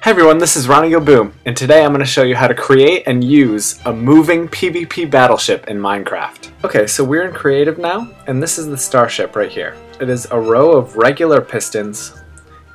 Hey everyone, this is RonnygoBOOM, and today I'm going to show you how to create and use a moving PvP battleship in Minecraft. Okay, so we're in creative now, and this is the starship right here. It is a row of regular pistons,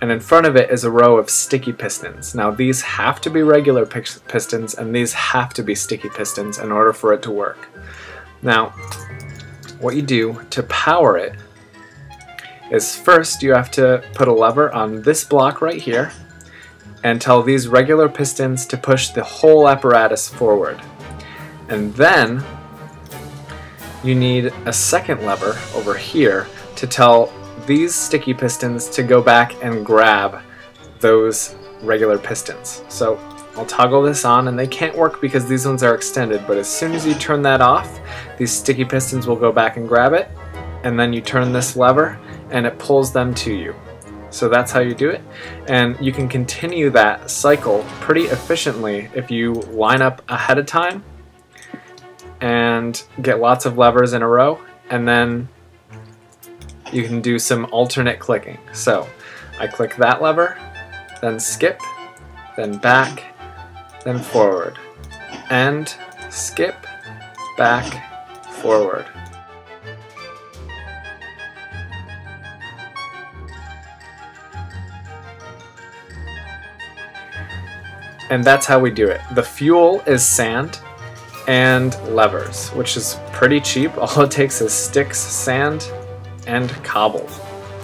and in front of it is a row of sticky pistons. Now these have to be regular pistons, and these have to be sticky pistons in order for it to work. Now, what you do to power it is first you have to put a lever on this block right here, and tell these regular pistons to push the whole apparatus forward. And then you need a second lever over here to tell these sticky pistons to go back and grab those regular pistons. So I'll toggle this on, and they can't work because these ones are extended, but as soon as you turn that off, these sticky pistons will go back and grab it, and then you turn this lever and it pulls them to you. So that's how you do it, and you can continue that cycle pretty efficiently if you line up ahead of time and get lots of levers in a row, and then you can do some alternate clicking. So I click that lever, then skip, then back, then forward, and skip, back, forward. And that's how we do it. The fuel is sand and levers, which is pretty cheap. All it takes is sticks, sand, and cobble.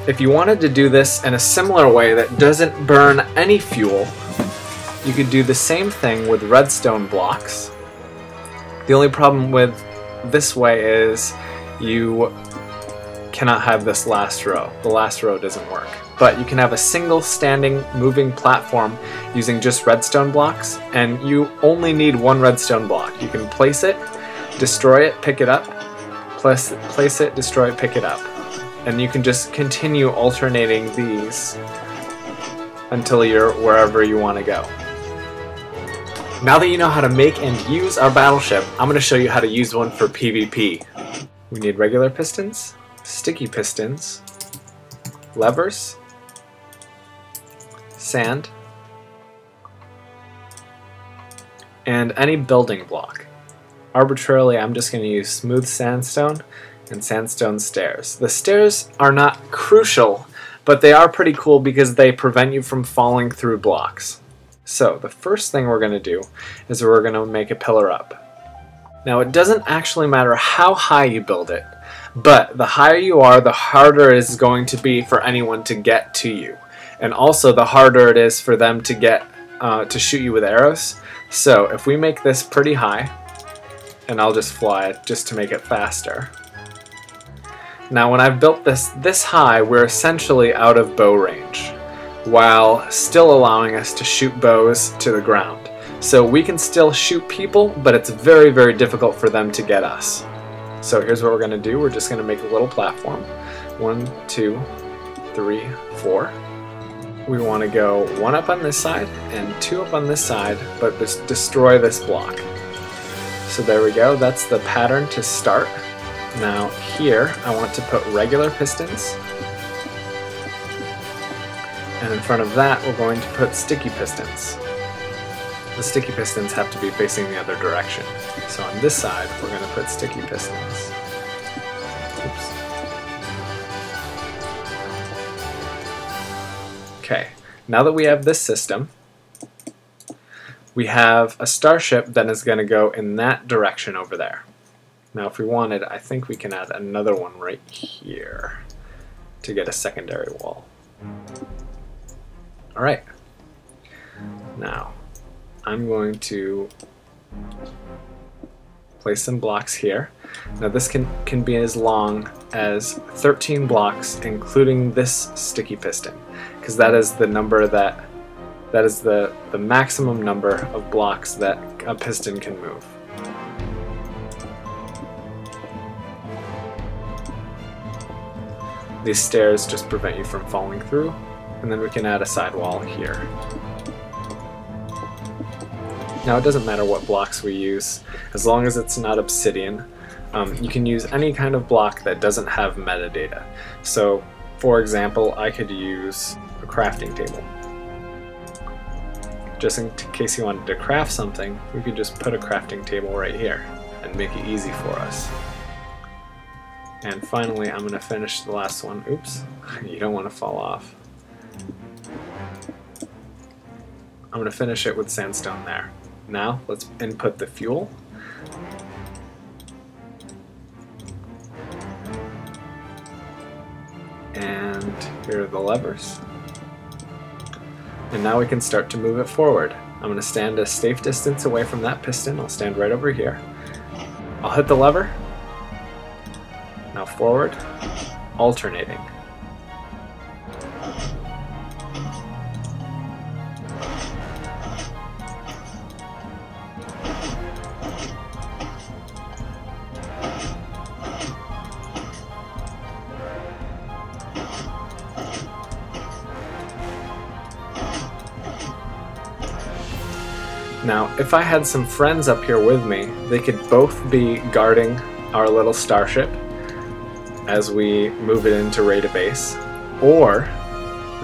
If you wanted to do this in a similar way that doesn't burn any fuel, you could do the same thing with redstone blocks. The only problem with this way is you cannot have this last row. The last row doesn't work. But you can have a single standing moving platform using just redstone blocks, and you only need one redstone block. You can place it, destroy it, pick it up, place it, destroy it, pick it up. And you can just continue alternating these until you're wherever you want to go. Now that you know how to make and use our battleship, I'm going to show you how to use one for PvP. We need regular pistons, sticky pistons, levers, sand, and any building block. Arbitrarily, I'm just going to use smooth sandstone and sandstone stairs. The stairs are not crucial, but they are pretty cool because they prevent you from falling through blocks. So the first thing we're going to do is we're going to make a pillar up. Now it doesn't actually matter how high you build it, but the higher you are, the harder it is going to be for anyone to get to you. And also the harder it is for them to get to shoot you with arrows. So if we make this pretty high, and I'll just fly it just to make it faster. Now when I've built this high, we're essentially out of bow range, while still allowing us to shoot bows to the ground. So we can still shoot people, but it's very, very difficult for them to get us. So here's what we're going to do. We're just going to make a little platform. 1, 2, 3, 4. We want to go 1 up on this side and 2 up on this side, but just destroy this block. So there we go. That's the pattern to start. Now here I want to put regular pistons, and in front of that we're going to put sticky pistons. The sticky pistons have to be facing the other direction. So on this side, we're going to put sticky pistons. Oops. Okay, now that we have this system, we have a starship that is going to go in that direction over there. Now if we wanted, I think we can add another one right here to get a secondary wall. Alright, now I'm going to place some blocks here. Now this can be as long as 13 blocks, including this sticky piston, because that is the number that is the maximum number of blocks that a piston can move. These stairs just prevent you from falling through, and then we can add a sidewall here. Now it doesn't matter what blocks we use, as long as it's not obsidian. You can use any kind of block that doesn't have metadata. So for example, I could use a crafting table. just in case you wanted to craft something, we could just put a crafting table right here and make it easy for us. And finally, I'm going to finish the last one. Oops, you don't want to fall off. I'm going to finish it with sandstone there. Now, let's input the fuel. And here are the levers. And now we can start to move it forward. I'm going to stand a safe distance away from that piston. I'll stand right over here. I'll hit the lever. Now forward, alternating. Now, if I had some friends up here with me, they could both be guarding our little starship as we move it into Rada Base, or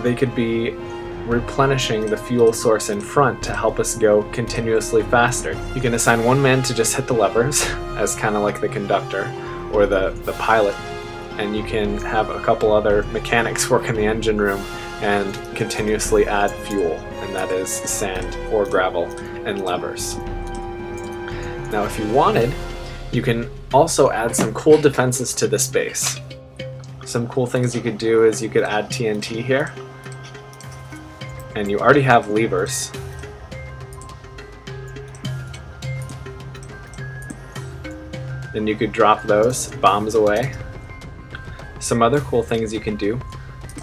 they could be replenishing the fuel source in front to help us go continuously faster. You can assign one man to just hit the levers as kind of like the conductor or the pilot, and you can have a couple other mechanics work in the engine room and continuously add fuel, and that is sand or gravel and levers. Now if you wanted, you can also add some cool defenses to this base. Some cool things you could do is you could add TNT here, and you already have levers. Then you could drop those bombs away. Some other cool things you can do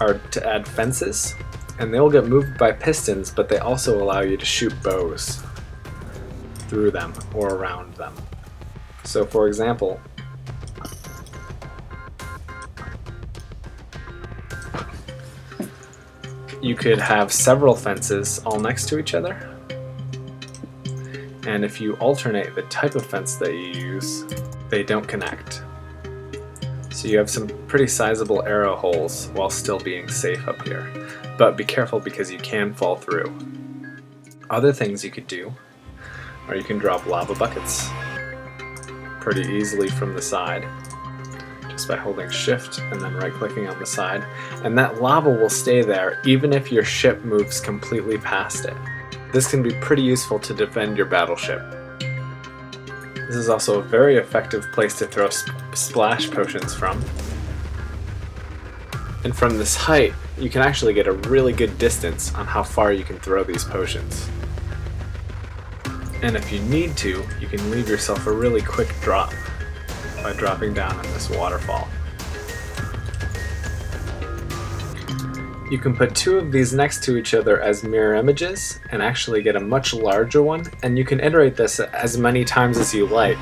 are to add fences, and they'll get moved by pistons, but they also allow you to shoot bows through them or around them. So for example, you could have several fences all next to each other, and if you alternate the type of fence that you use, they don't connect. So you have some pretty sizable arrow holes while still being safe up here. But be careful because you can fall through. Other things you could do are you can drop lava buckets pretty easily from the side just by holding shift and then right clicking on the side, and that lava will stay there even if your ship moves completely past it. This can be pretty useful to defend your battleship. This is also a very effective place to throw splash potions from. And from this height, you can actually get a really good distance on how far you can throw these potions. And if you need to, you can leave yourself a really quick drop by dropping down in this waterfall. You can put two of these next to each other as mirror images and actually get a much larger one, and you can iterate this as many times as you like.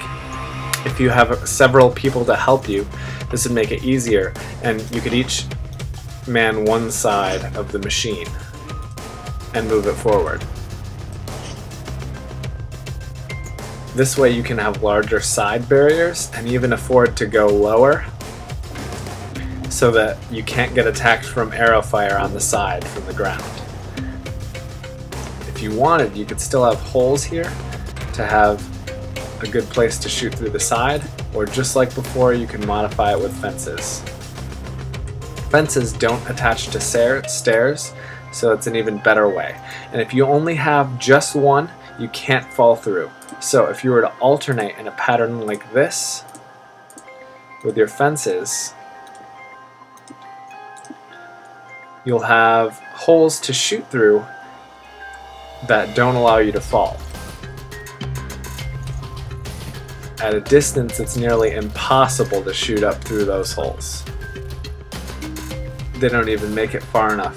If you have several people to help you, this would make it easier, and you could each man one side of the machine and move it forward. This way you can have larger side barriers and even afford to go lower so that you can't get attacked from arrow fire on the side from the ground. If you wanted, you could still have holes here to have a good place to shoot through the side, or just like before, you can modify it with fences. Fences don't attach to stairs, so it's an even better way. And if you only have just one, you can't fall through. So if you were to alternate in a pattern like this with your fences, you'll have holes to shoot through that don't allow you to fall. At a distance, it's nearly impossible to shoot up through those holes. They don't even make it far enough.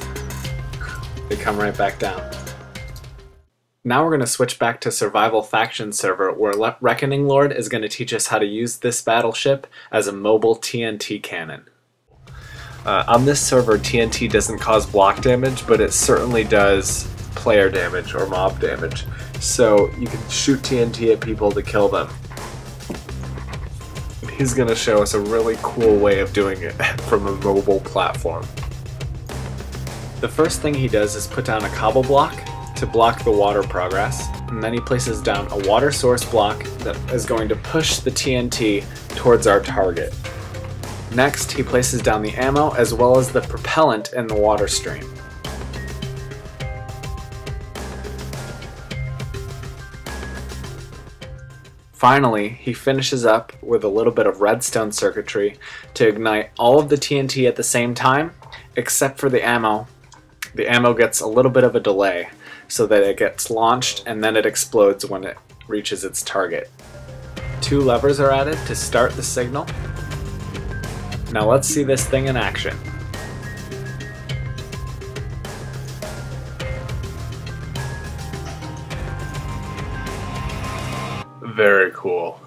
They come right back down. Now we're going to switch back to Survival Faction server, where Reckoninglord is going to teach us how to use this battleship as a mobile TNT cannon. On this server, TNT doesn't cause block damage, but it certainly does player damage or mob damage. So you can shoot TNT at people to kill them. He's going to show us a really cool way of doing it from a mobile platform. The first thing he does is put down a cobble block to block the water progress, and then he places down a water source block that is going to push the TNT towards our target. Next, he places down the ammo as well as the propellant in the water stream. Finally, he finishes up with a little bit of redstone circuitry to ignite all of the TNT at the same time, except for the ammo. The ammo gets a little bit of a delay, so that it gets launched and then it explodes when it reaches its target. 2 levers are added to start the signal. Now let's see this thing in action. Very cool.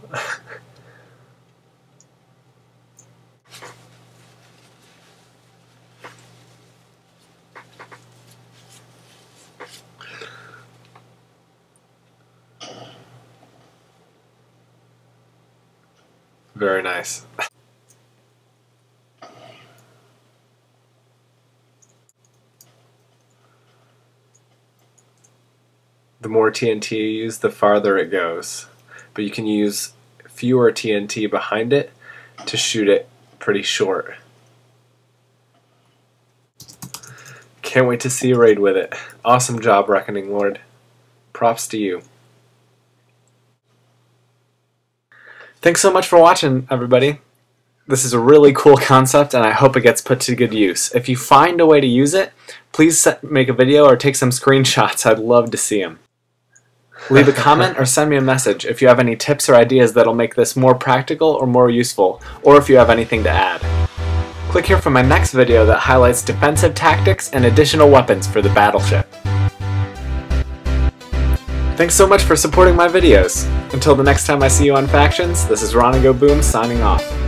Very nice. The more TNT you use, the farther it goes. But you can use fewer TNT behind it to shoot it pretty short. Can't wait to see you raid with it. Awesome job, Reckoninglord. Props to you. Thanks so much for watching, everybody. This is a really cool concept and I hope it gets put to good use. If you find a way to use it, please make a video or take some screenshots. I'd love to see them. Leave a comment or send me a message if you have any tips or ideas that'll make this more practical or more useful, or if you have anything to add. Click here for my next video that highlights defensive tactics and additional weapons for the battleship. Thanks so much for supporting my videos. Until the next time I see you on Factions, this is RonnygoBOOM signing off.